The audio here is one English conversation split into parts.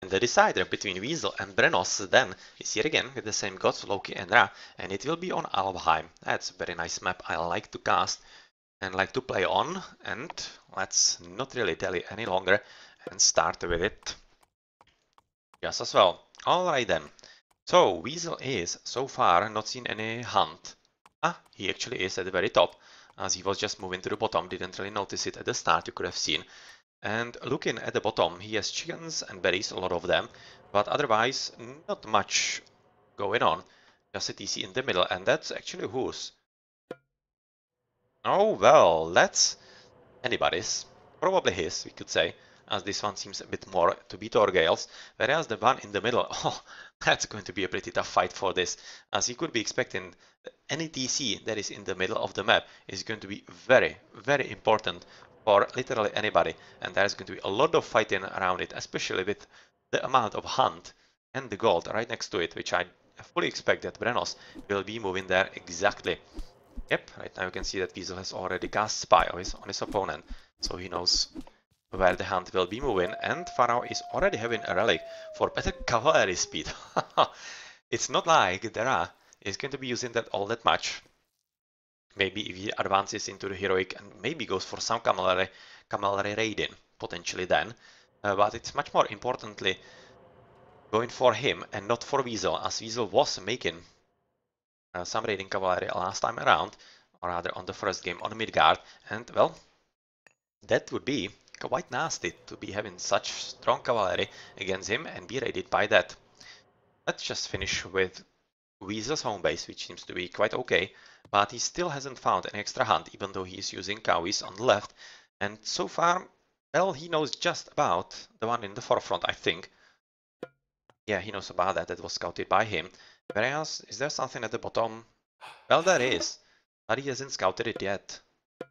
And the decider between Weasel and Brenos then is here again with the same gods Loki and Ra, and it will be on Alfheim. That's a very nice map I like to cast and like to play on, and let's not really delay any longer and start with it just as well. Alright then. So Weasel is so far not seen any hunt. Ah, he actually is at the very top, as he was just moving to the bottom, didn't really notice it at the start, you could have seen. And looking at the bottom, he has chickens and berries, a lot of them, but otherwise not much going on. Just a TC in the middle, and that's actually whose? Oh well, that's anybody's. Probably his, we could say, as this one seems a bit more to be torgale's, whereas the one in the middle, oh, that's going to be a pretty tough fight for this, as you could be expecting any TC that is in the middle of the map is going to be very, very important for literally anybody, and there's going to be a lot of fighting around it, especially with the amount of hunt and the gold right next to it, which I fully expect that Brenos will be moving there exactly. Yep, right now you can see that Weasel has already cast Spy on his opponent, so he knows where the hunt will be moving, and Pharaoh is already having a relic for better cavalry speed. It's not like Dara is going to be using that all that much. Maybe if he advances into the heroic and maybe goes for some cavalry raiding, potentially then, but it's much more importantly going for him and not for Weasel, as Weasel was making some raiding cavalry last time around, or rather on the first game on Midgard, and well, that would be quite nasty to be having such strong cavalry against him and be raided by that. Let's just finish with Weasel's home base, which seems to be quite okay, but he still hasn't found an extra hunt, even though he's using cowies on the left, and so far, well, he knows just about the one in the forefront, I think. Yeah, he knows about that, that was scouted by him. Whereas, is there something at the bottom? Well, there is, but he hasn't scouted it yet.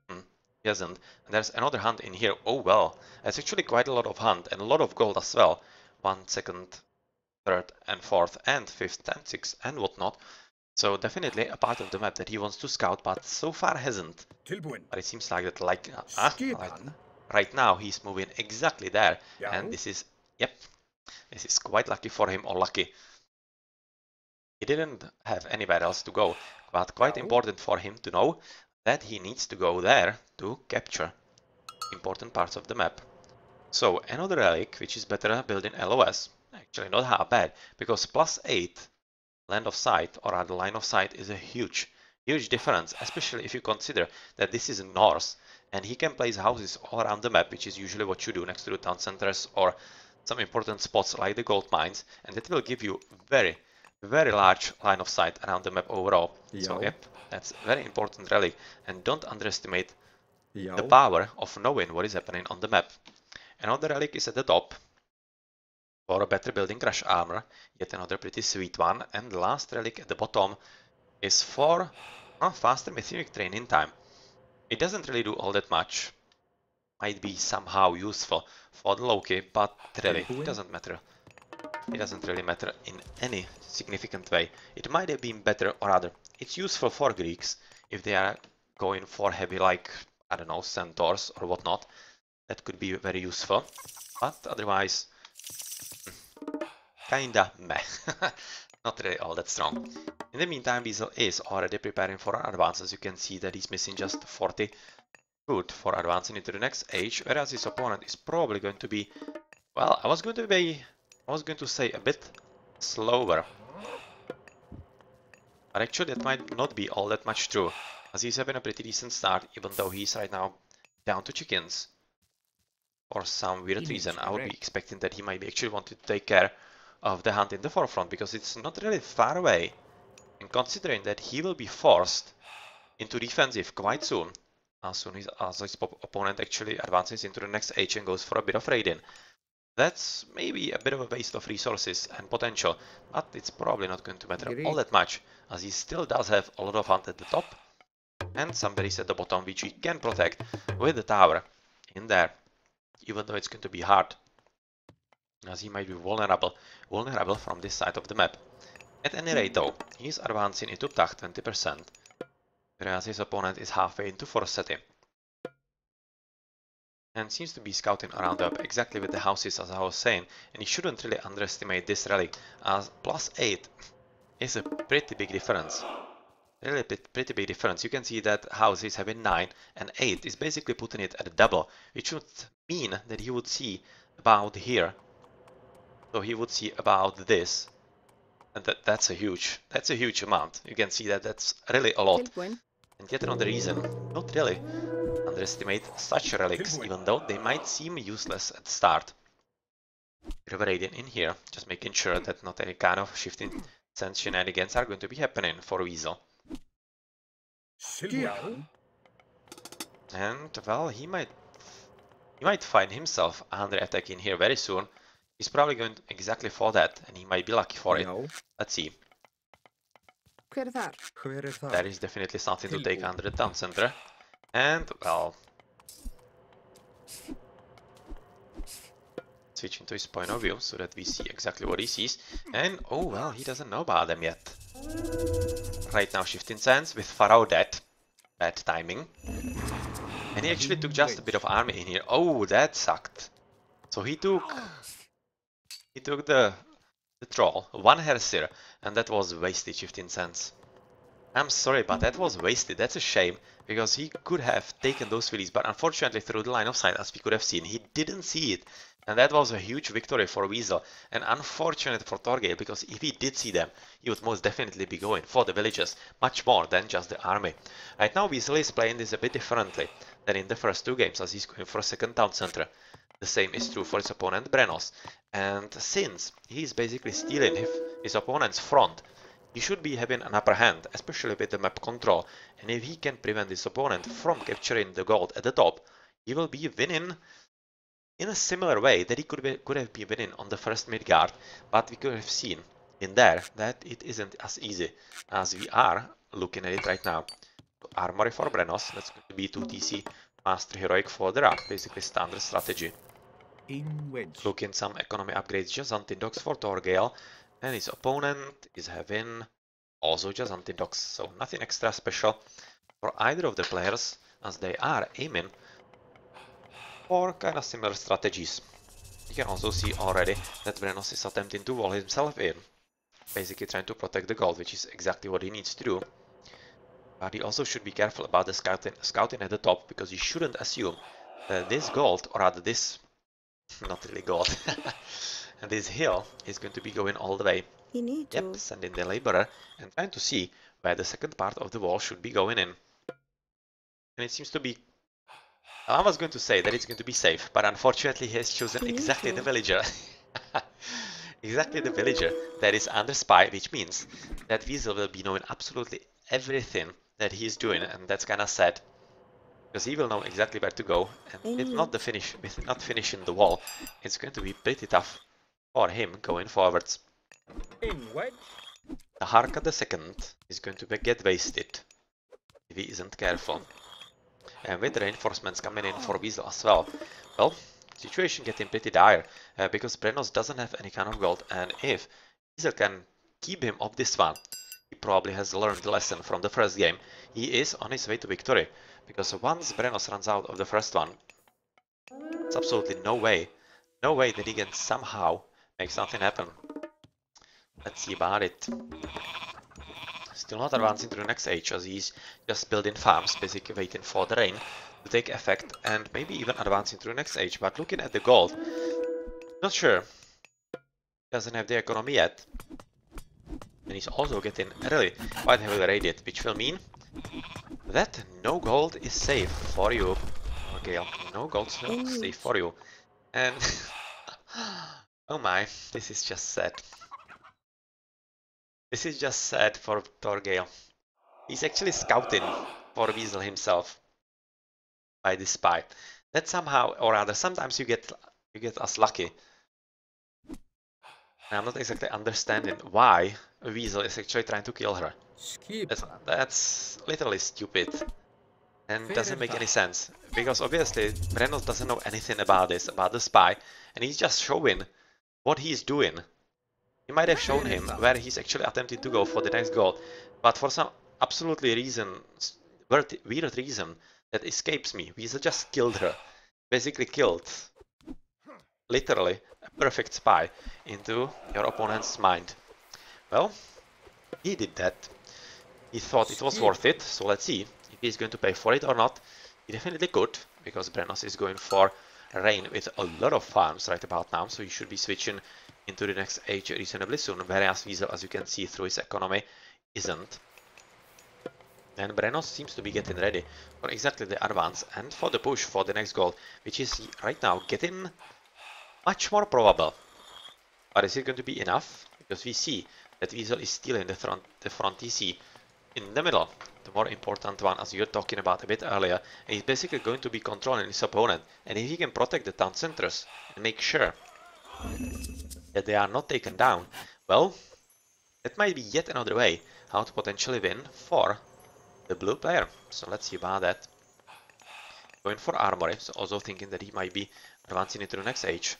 He hasn't. And there's another hunt in here. Oh well, that's actually quite a lot of hunt and a lot of gold as well. 1, 2nd, 3rd, and 4th, and 5th, and 6th, and whatnot. So definitely a part of the map that he wants to scout, but so far hasn't. But it seems like that, like right now, he's moving exactly there, and this is, yep, this is quite lucky for him, or lucky. He didn't have anywhere else to go, but quite important for him to know that he needs to go there to capture important parts of the map. So another relic, which is better built in LOS, actually not half bad, because +8 land of sight, or rather line of sight, is a huge difference, especially if you consider that this is Norse, and he can place houses all around the map, which is usually what you do next to the town centers or some important spots like the gold mines, and that will give you very large line of sight around the map overall. So yep, that's a very important relic, and don't underestimate the power of knowing what is happening on the map. Another relic is at the top for a better building crush armor, yet another pretty sweet one, and the last relic at the bottom is for faster mythologic training time. It doesn't really do all that much, might be somehow useful for the Loki, but really, it doesn't matter. It doesn't really matter in any significant way. It might have been better, or rather, it's useful for Greeks if they are going for heavy, like, I don't know, centaurs or whatnot. That could be very useful, but otherwise, kinda meh. Not really all that strong. In the meantime, Weasel is already preparing for an advance. As you can see that he's missing just 40 food for advancing into the next age, whereas his opponent is probably going to be, well, I was going to say a bit slower. But actually that might not be all that much true, as he's having a pretty decent start, even though he's right now down to chickens. For some weird reason, I would be expecting that he might be actually wanting to take care of the hunt in the forefront, because it's not really far away. And considering that he will be forced into defensive quite soon as his opponent actually advances into the next age and goes for a bit of raiding. That's maybe a bit of a waste of resources and potential, but it's probably not going to matter all that much, as he still does have a lot of hunt at the top and some berries at the bottom, which he can protect with the tower in there, even though it's going to be hard, as he might be vulnerable from this side of the map. At any rate though, he's advancing into Tach 20%, whereas his opponent is halfway into Forest City. and seems to be scouting around up exactly with the houses as I was saying, and you shouldn't really underestimate this relic, as +8 is a pretty big difference. Really pretty big difference. You can see that house is having 9 and 8 is basically putting it at a double, which would mean that he would see about here. So he would see about this, and that's a huge amount. You can see that that's really a lot. And yet another reason, not really underestimate such relics, even though they might seem useless at the start. Reverading in here, just making sure that not any kind of shifting sense shenanigans are going to be happening for Weasel. And well, he might find himself under attack in here very soon. He's probably going exactly for that, and he might be lucky for it. Let's see. That is definitely something to take under the town center. And well, switch into his point of view so that we see exactly what he sees. And oh well, he doesn't know about them yet. Right now shifting sands with Pharaoh dead. Bad timing. And he actually took just a bit of army in here. Oh, that sucked. So he took the troll, 1 Hersir, and that was wasted 15 cents. I'm sorry, but that was wasted. That's a shame, because he could have taken those fillies, but unfortunately through the line of sight, as we could have seen, he didn't see it. And that was a huge victory for Weasel, and unfortunate for torgale, because if he did see them, he would most definitely be going for the villagers, much more than just the army. Right now Weasel is playing this a bit differently than in the first 2 games, as he's going for a second town center. The same is true for his opponent Brenos, and since he's basically stealing his opponent's front, he should be having an upper hand, especially with the map control, and if he can prevent his opponent from capturing the gold at the top, he will be winning in a similar way that he could have been winning on the first Midgard, but we could have seen in there that it isn't as easy as we are looking at it right now. So armory for Brenos, that's going to be 2 TC, Master Heroic for the Rock, basically standard strategy. Looking some economy upgrades, just anti-docks for torgale, and his opponent is having also just anti-docks, so nothing extra special for either of the players, as they are aiming for kind of similar strategies. You can also see already that Brenos is attempting to wall himself in, basically trying to protect the gold, which is exactly what he needs to do. But he also should be careful about the scouting at the top, because he shouldn't assume that this gold, or rather this, not really gold, and this hill is going to be going all the way. Yep, sending the laborer and trying to see where the second part of the wall should be going in. And it seems to be... I was going to say that it's going to be safe, but unfortunately he has chosen exactly the villager. Exactly the villager that is under spy, which means that Weasel will be knowing absolutely everything that he is doing, and that's kind of sad. Because he will know exactly where to go, and with not finishing the wall, it's going to be pretty tough for him going forwards. The Harka II is going to get wasted if he isn't careful. And with the reinforcements coming in for Weasel as well, well, situation getting pretty dire, because Brenos doesn't have any kind of gold, and if Weasel can keep him off this one, he probably has learned the lesson from the first game. He is on his way to victory, because once Brenos runs out of the first one, there's absolutely no way that he can somehow make something happen. Let's see about it. Still not advancing to the next age, as he's just building farms, basically waiting for the rain to take effect, and maybe even advancing to the next age. But looking at the gold, not sure. Doesn't have the economy yet. And he's also getting really quite heavily raided, which will mean that no gold is safe for you, Gale. No gold is safe for you. And oh my, this is just sad. This is just sad for torgale. He's actually scouting for Weasel himself by this spy. That somehow, or rather, sometimes you get us lucky. And I'm not exactly understanding why Weasel is actually trying to kill her. That's literally stupid. And doesn't make any sense. Because obviously Brenos doesn't know anything about this, about the spy, and he's just showing what he's doing. He might have shown him where he's actually attempting to go for the next goal, but for some absolutely weird reason that escapes me, Weasel just killed her. basically killed, literally, a perfect spy into your opponent's mind. Well, he did that. He thought it was worth it, so let's see if he's going to pay for it or not. He definitely could, because Brenos is going for rain with a lot of farms right about now, so he should be switching into the next age reasonably soon, whereas Weasel, as you can see through his economy, isn't. And Brenos seems to be getting ready for exactly the advance and for the push for the next goal, which is right now getting much more probable. But is it going to be enough? Because we see that Weasel is still in the front TC in the middle. The more important one, as you were talking about a bit earlier, he's basically going to be controlling his opponent. And if he can protect the town centers and make sure that they are not taken down, well, that might be yet another way how to potentially win for the blue player. So let's see about that. Going for Armory, so also thinking that he might be advancing into the next age,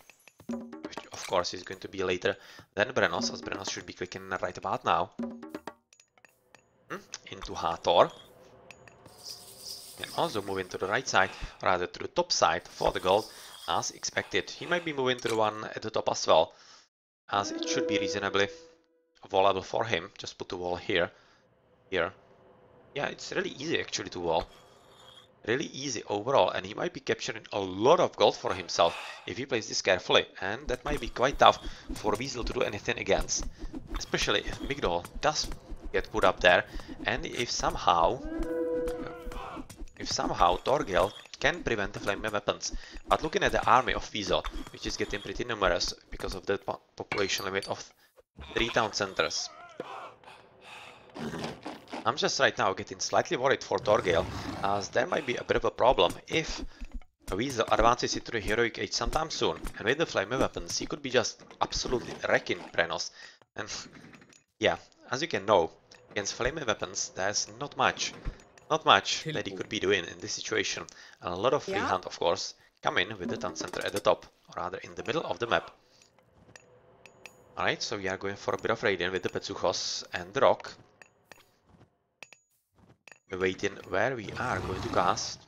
which of course is going to be later than Brenos, as Brenos should be clicking right about now. Into Hathor. And also moving to the right side, rather to the top side for the gold, as expected. He might be moving to the one at the top as well, as it should be reasonably wallable for him. Just put the wall here. Yeah, it's really easy actually to wall. Really easy overall, and he might be capturing a lot of gold for himself if he plays this carefully, and that might be quite tough for Weasel to do anything against, especially if Migdol does get put up there, and if somehow torgale can prevent the flame weapons. But looking at the army of Weasel, which is getting pretty numerous because of the population limit of 3 town centers, I'm just right now getting slightly worried for torgale, as there might be a bit of a problem if Weasel advances into the heroic age sometime soon, and with the flame weapons he could be just absolutely wrecking Brenos. And yeah, as you can know, against flame weapons there's not much that he could be doing in this situation, and a lot of free hand of course come in with the town center at the top, or rather in the middle of the map. Alright, so we are going for a bit of raiding with the Petsuchos and the rock. Waiting where we are going to cast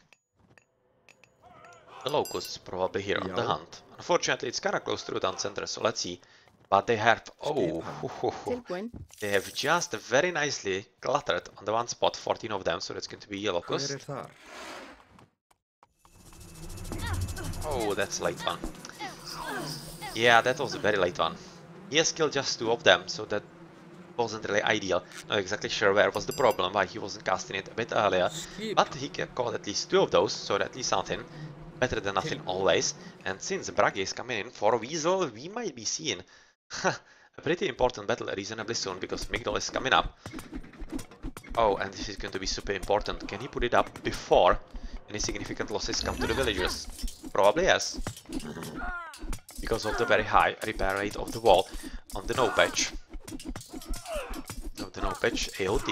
the locusts, probably here on the hunt. Unfortunately, it's kinda close to the town center, so let's see. But they have, they have just very nicely cluttered on the one spot, 14 of them, so that's going to be a locust. Oh, that's a late one. Yeah, that was a very late one. He has killed just 2 of them, so that wasn't really ideal. Not exactly sure where was the problem, why he wasn't casting it a bit earlier, but he caught at least 2 of those, so at least something. Better than nothing always. And since Bragi is coming in for Weasel, we might be seeing a pretty important battle reasonably soon, because Migdol is coming up. Oh, and this is going to be super important. Can he put it up before any significant losses come to the villagers? Probably yes, because of the very high repair rate of the wall on the no patch. AOT,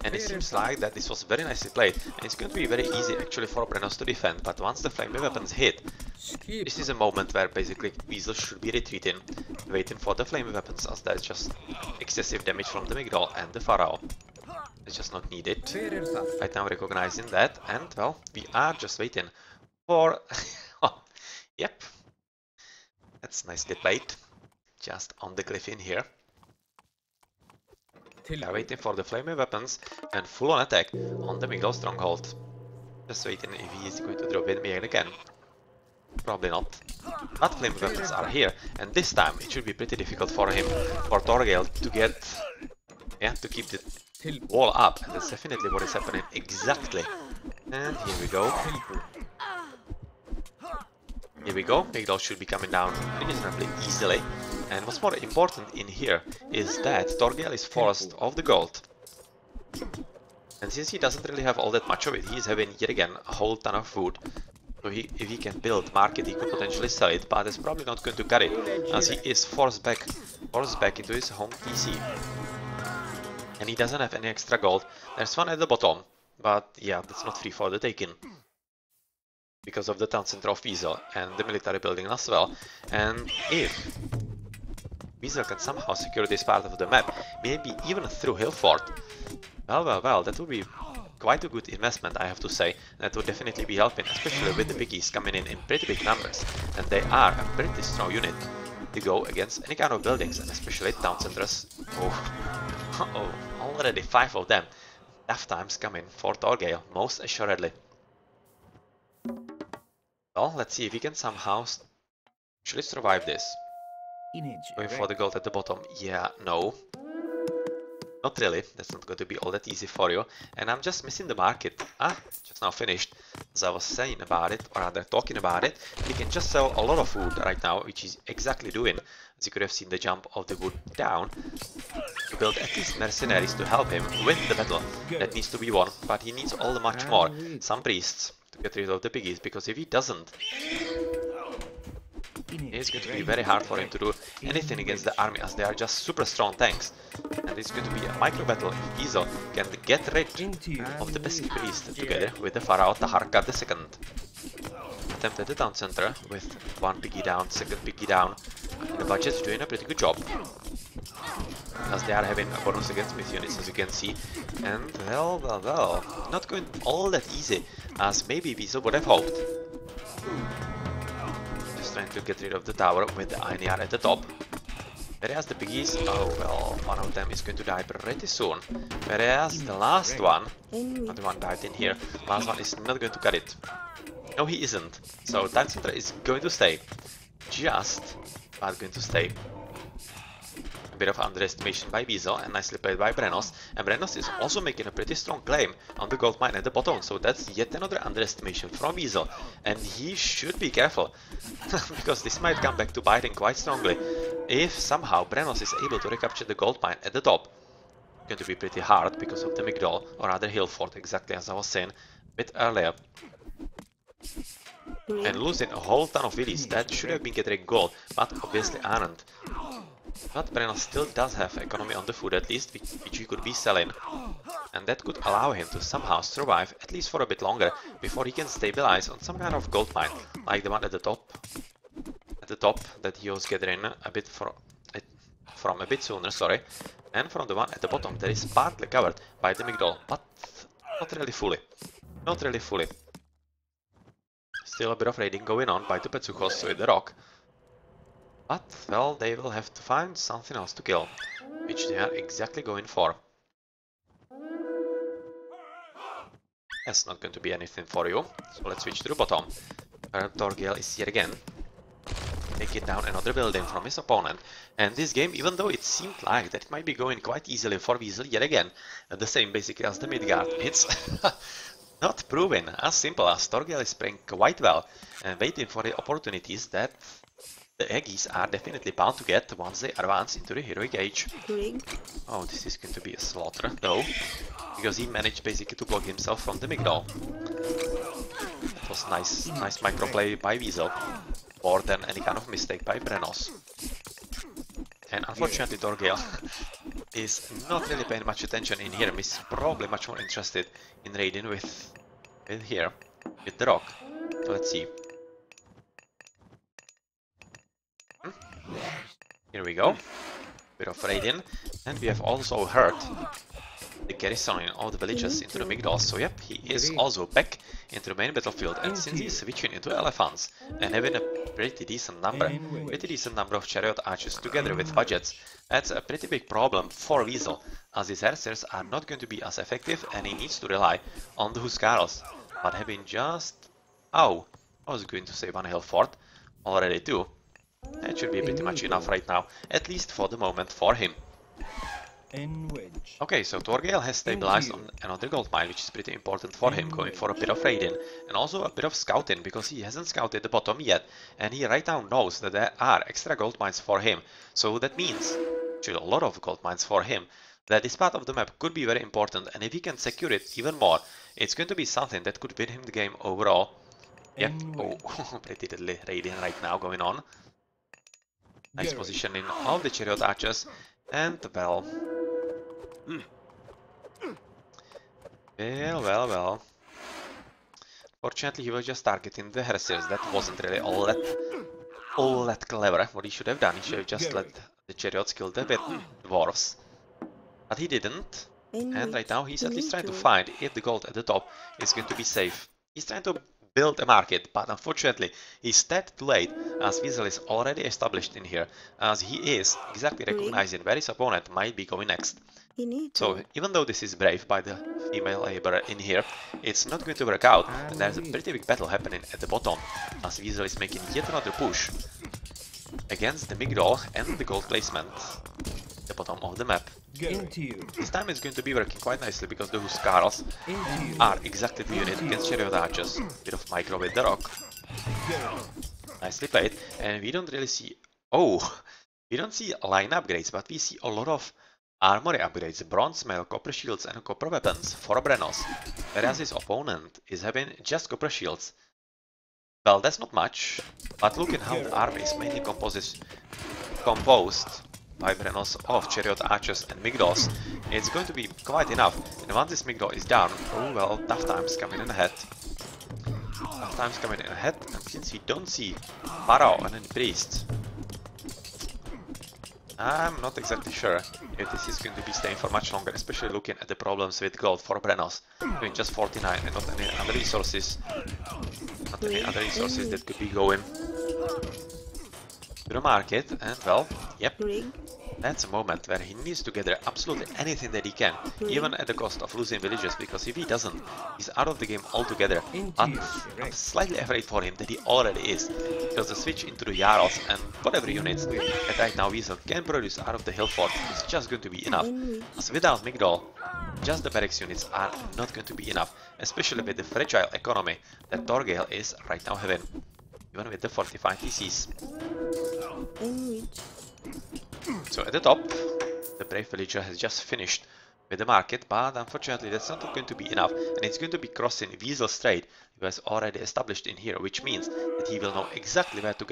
and it seems like that this was very nicely played, and it's going to be very easy actually for Brenos to defend, but once the flame weapons hit, this is a moment where basically Weasel should be retreating, waiting for the flame weapons, as there's just excessive damage from the Migdol and the Pharaoh. It's just not needed. Right now recognizing that, and well, we are just waiting for... Yep, that's nicely played, just on the cliff in here. We are waiting for the flame weapons and full on attack on the Migdol stronghold. Just waiting if he is going to drop in mail again. Probably not. But flame weapons are here, and this time it should be pretty difficult for him, for torgale, to get, to keep the wall up, and that's definitely what is happening exactly. And here we go. Here we go, Migdol should be coming down reasonably easily. And what's more important in here is that torgale is forced off the gold. And since he doesn't really have all that much of it, he's having yet again a whole ton of food. So if he can build market, he could potentially sell it, but it's probably not going to cut it, as he is forced back into his home TC. And he doesn't have any extra gold. There's one at the bottom, but yeah, that's not free for the taking, because of the town center of Weasel and the military building as well. And if Weasel can somehow secure this part of the map, maybe even through Hillfort, well, that would be quite a good investment, I have to say. That would definitely be helping, especially with the piggies coming in pretty big numbers. And they are a pretty strong unit to go against any kind of buildings, and especially town centers. Oh, oh, already 5 of them. Tough times coming for torgale, most assuredly. Well, let's see if we can somehow actually survive this. Going for the gold at the bottom. Yeah, no. Not really. That's not going to be all that easy for you. And I'm just missing the market. Just now finished. As I was saying about it, or rather talking about it, we can just sell a lot of food right now, which is exactly doing. As you could have seen the jump of the wood down. To build at least mercenaries to help him win the battle. That needs to be won, but he needs all the much more. Some priests to get rid of the piggies, because if he doesn't, it's going to be very hard for him to do anything against the army, as they are just super strong tanks. And it's going to be a micro battle if Weasel can get rid of the pesky priest together with the Pharaoh Taharka II. Attempt at the town center with one piggy down, second piggy down. The budget's doing a pretty good job, as they are having a bonus against myth units, as you can see. And well, not going all that easy as maybe Weasel would have hoped. Just trying to get rid of the tower with the Iron at the top. Whereas the piggies, oh well, one of them is going to die pretty soon. Whereas the last one, another one died in here, last one is not going to cut it. No, he isn't. So Time Center is going to stay. Just not going to stay. A bit of underestimation by Weasel and nicely played by Brenos. And Brenos is also making a pretty strong claim on the gold mine at the bottom. So that's yet another underestimation from Weasel. And he should be careful. Because this might come back to bite him quite strongly. If somehow Brenos is able to recapture the gold mine at the top. It's going to be pretty hard because of the Migdol, or rather hill fort, exactly as I was saying a bit earlier. And losing a whole ton of villies that should have been getting gold, but obviously aren't. But Brenos still does have economy on the food at least, which he could be selling. And that could allow him to somehow survive at least for a bit longer before he can stabilize on some kind of gold mine, like the one at the top. At the top that he was gathering a bit from a bit sooner, sorry. And from the one at the bottom that is partly covered by the Migdol, but not really fully. Not really fully. Still a bit of raiding going on by the Petsuchos with the rock. But, well, they will have to find something else to kill, which they are exactly going for. That's not going to be anything for you, so let's switch to the bottom. Torgale is here again, taking down another building from his opponent. And this game, even though it seemed like that it might be going quite easily for Weasel yet again, the same basically as the Midgard, it's not proven as simple as Torgale is playing quite well and waiting for the opportunities that the Aggies are definitely bound to get once they advance into the heroic age. Oh, this is going to be a slaughter though, because he managed basically to block himself from the Migdol. That was nice microplay by Weasel, more than any kind of mistake by Brenos. And unfortunately Torgale is not really paying much attention in here. He's probably much more interested in raiding with the rock. So let's see. Here we go. Bit of raiding. And we have also hurt the garrisoning of the villages into the Migdol. So yep, he is also back into the main battlefield. And since he's switching into elephants and having a pretty decent number of chariot archers together with budgets, that's a pretty big problem for Weasel, as his archers are not going to be as effective and he needs to rely on the Huskarls. But having just... oh, I was going to say one hill fort, already two. That should be pretty much enough right now, at least for the moment for him. Okay, so Torgale has stabilized on another gold mine, which is pretty important for him, going for a bit of raiding and also a bit of scouting, because he hasn't scouted the bottom yet and he right now knows that there are extra gold mines for him. So that means, actually a lot of gold mines for him, that this part of the map could be very important, and if he can secure it even more, it's going to be something that could win him the game overall. Yep, oh, pretty deadly raiding right now going on. Nice positioning of the chariot archers, and well... Well. Fortunately, he was just targeting the heresies. That wasn't really all that clever. What he should have done, he should have just let the chariots kill the dwarves. But he didn't. And right now he's at least trying to find if the gold at the top is going to be safe. He's trying to build a market, but unfortunately he's dead too late, as Weasel is already established in here, as he is exactly recognizing where his opponent might be going next. So even though this is brave by the female laborer in here, it's not going to work out, and there's a pretty big battle happening at the bottom, as Weasel is making yet another push against the Migdol and the gold placement at the bottom of the map. This time it's going to be working quite nicely because the Huskarls are exactly the unit against Chariot Archers. Bit of micro with the rock. Nicely played, and we don't really see... Oh! We don't see line upgrades, but we see a lot of armory upgrades, bronze mail, copper shields and copper weapons for Brenos, whereas his opponent is having just copper shields. Well, that's not much, but look at how the army is mainly composed by Brenos of Chariot Archers and Migdols. It's going to be quite enough, and once this Migdol is down, oh well, tough times coming in ahead. Tough times coming in ahead, and since we don't see Pharaoh and any priest, I'm not exactly sure if this is going to be staying for much longer, especially looking at the problems with gold for Brenos. I mean, just 49 and not any other resources. Not any other resources that could be going to the market, and well, yep. That's a moment where he needs to gather absolutely anything that he can, even at the cost of losing villages, because if he doesn't, he's out of the game altogether. But I'm slightly afraid for him that he already is, because the switch into the Jarls and whatever units that right now Weasel can produce out of the hill fort is just going to be enough. As without Migdol, just the barracks units are not going to be enough, especially with the fragile economy that Torgale is right now having, even with the fortified TCs. So at the top, the brave villager has just finished with the market, but unfortunately that's not going to be enough, and it's going to be crossing Weasel Strait, who is already established in here, which means that he will know exactly where to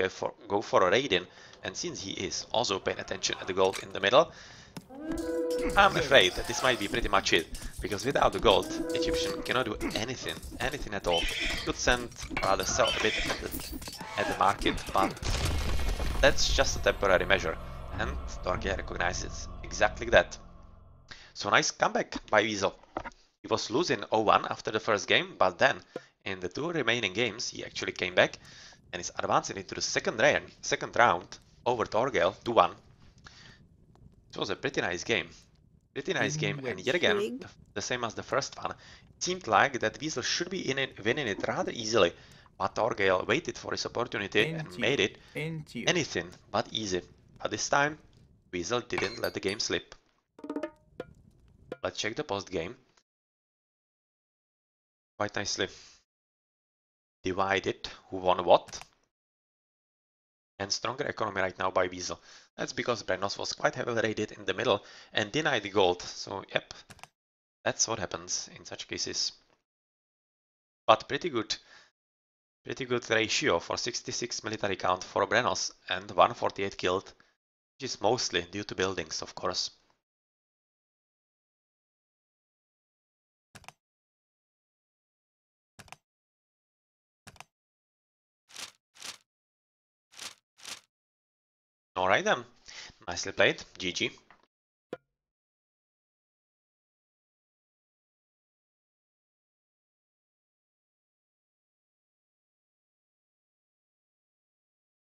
go for a raid-in, and since he is also paying attention at the gold in the middle, I'm afraid that this might be pretty much it, because without the gold, Egyptian cannot do anything at all. Could send rather sell a bit at the market, but that's just a temporary measure. And Torgale recognizes exactly that. So nice comeback by Weasel. He was losing 0-1 after the first game, but then in the two remaining games he actually came back and is advancing into the second round over Torgale 2-1. It was a pretty nice game. And yet again, the same as the first one. It seemed like that Weasel should be winning it rather easily, but Torgale waited for his opportunity and made it anything but easy. But this time, Weasel didn't let the game slip. Let's check the post game. Quite nicely divided who won what. And stronger economy right now by Weasel. That's because Brenos was quite heavily raided in the middle and denied the gold. So yep, that's what happens in such cases. But pretty good ratio for 66 military count for Brenos and 148 killed. Which is mostly due to buildings, of course. Alright then, nicely played, GG.